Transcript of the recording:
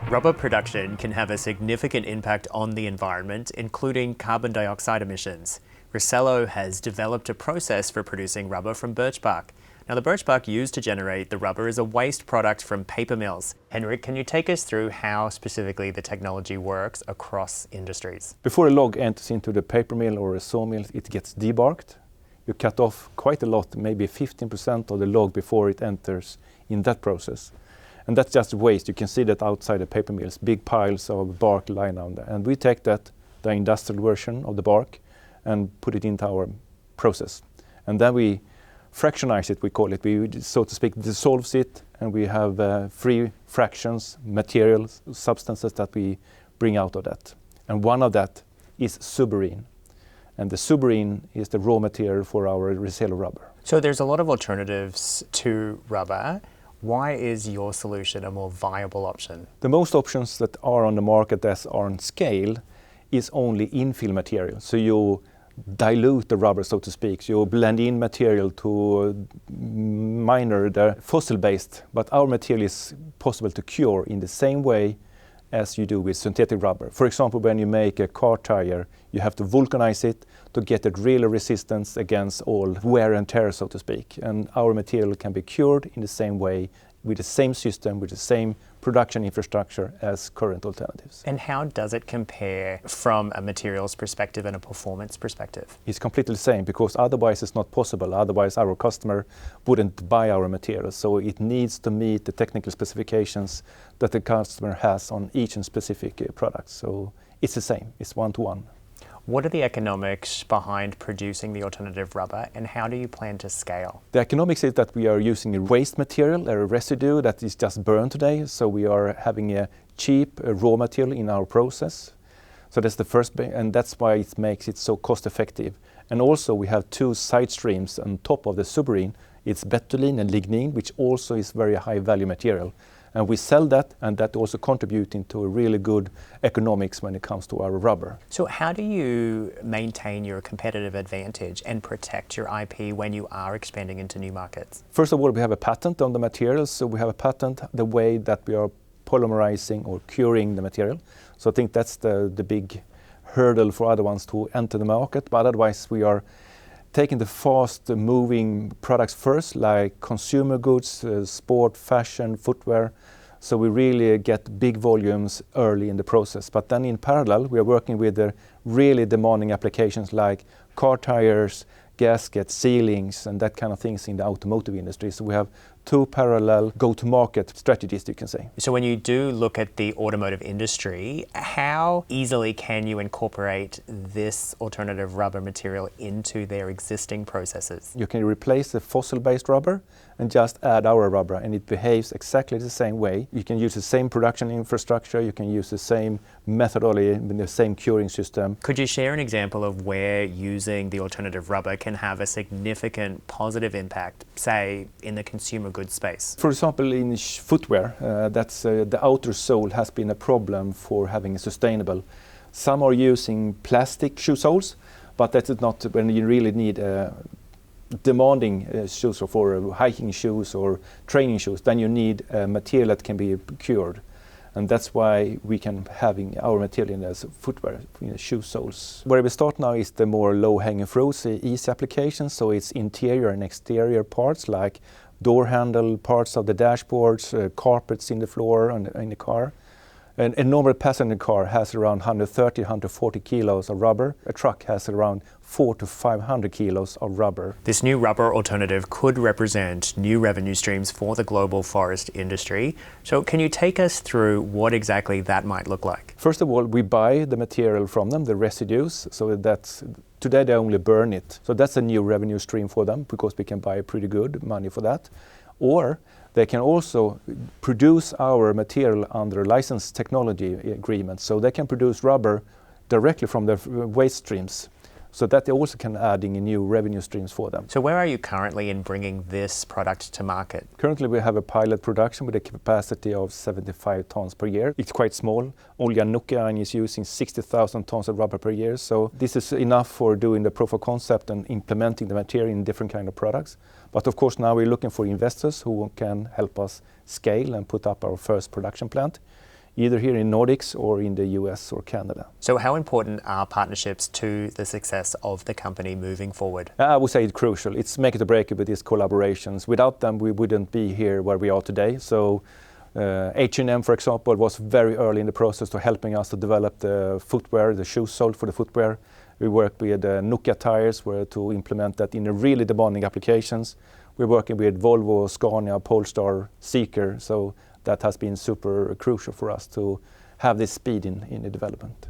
Rubber production can have a significant impact on the environment, including carbon dioxide emissions. Reselo has developed a process for producing rubber from birch bark. Now, the birch bark used to generate the rubber is a waste product from paper mills. Henrik, can you take us through how specifically the technology works across industries? Before a log enters into the paper mill or a sawmill, it gets debarked. You cut off quite a lot, maybe 15% of the log before it enters in that process. And that's just waste. You can see that outside the paper mills, big piles of bark lying down there. And we take that, the industrial version of the bark, and put it into our process. And then we fractionize it, we call it. We, so to speak, dissolves it, and we have free fractions, materials, substances that we bring out of that. And one of that is suberin. And the suberin is the raw material for our Reselo rubber. So there's a lot of alternatives to rubber. Why is your solution a more viable option? The most options that are on the market that are on scale is only infill material. So you dilute the rubber, so to speak. So you blend in material to minor the fossil-based, but our material is possible to cure in the same way as you do with synthetic rubber. For example, when you make a car tire, you have to vulcanize it to get it really resistance against all wear and tear, so to speak. And our material can be cured in the same way, with the same system, with the same production infrastructure as current alternatives. And how does it compare from a materials perspective and a performance perspective? It's completely the same, because otherwise it's not possible. Otherwise our customer wouldn't buy our materials. So it needs to meet the technical specifications that the customer has on each and specific product. So it's the same, it's one-to-one. What are the economics behind producing the alternative rubber, and how do you plan to scale? The economics is that we are using a waste material, a residue that is just burned today. So we are having a cheap raw material in our process. So that's the first, and that's why it makes it so cost effective. And also we have two side streams on top of the suberin. It's betulin and lignin, which also is very high value material. And we sell that, and that also contributes into a really good economics when it comes to our rubber. So how do you maintain your competitive advantage and protect your IP when you are expanding into new markets? First of all, we have a patent on the materials. So we have a patent the way that we are polymerizing or curing the material. So I think that's the big hurdle for other ones to enter the market. But otherwise, we are taking the fast-moving products first, like consumer goods, sport, fashion, footwear. So we really get big volumes early in the process. But then in parallel, we are working with the really demanding applications like car tires, gaskets, ceilings, and that kind of things in the automotive industry. So we have two parallel go-to-market strategies, you can say. So when you do look at the automotive industry, how easily can you incorporate this alternative rubber material into their existing processes? You can replace the fossil-based rubber and just add our rubber, and it behaves exactly the same way. You can use the same production infrastructure, you can use the same methodology, the same curing system. Could you share an example of where using the alternative rubber can have a significant positive impact, say, in the consumer goods space? For example, in footwear, the outer sole has been a problem for having a sustainable. Some are using plastic shoe soles, but that is not when you really need demanding shoes for hiking shoes or training shoes. Then you need a material that can be cured. And that's why we can having our material in as footwear, shoe soles. Where we start now is the more low-hanging fruits, the easy applications. So it's interior and exterior parts like door handle, parts of the dashboards, carpets in the floor in the car. A normal passenger car has around 130, 140 kilos of rubber. A truck has around 400 to 500 kilos of rubber. This new rubber alternative could represent new revenue streams for the global forest industry. So can you take us through what exactly that might look like? First of all, we buy the material from them, the residues. So that's today they only burn it. So that's a new revenue stream for them because we can buy pretty good money for that. Or they can also produce our material under a license technology agreement. So they can produce rubber directly from their waste streams. So that they also can add in new revenue streams for them. So where are you currently in bringing this product to market? Currently we have a pilot production with a capacity of 75 tons per year. It's quite small. Only a Nokia is using 60,000 tons of rubber per year. So this is enough for doing the proof of concept and implementing the material in different kind of products. But of course now we're looking for investors who can help us scale and put up our first production plant, either here in Nordics or in the US or Canada. So how important are partnerships to the success of the company moving forward? I would say it's crucial. It's make it or break it with these collaborations. Without them, we wouldn't be here where we are today. So H&M, for example, was very early in the process to helping us to develop the footwear, the shoe sole for the footwear. We work with Nokia tires to implement that in a really demanding applications. We're working with Volvo, Scania, Polestar, Seeker. So that has been super crucial for us to have this speed in the development.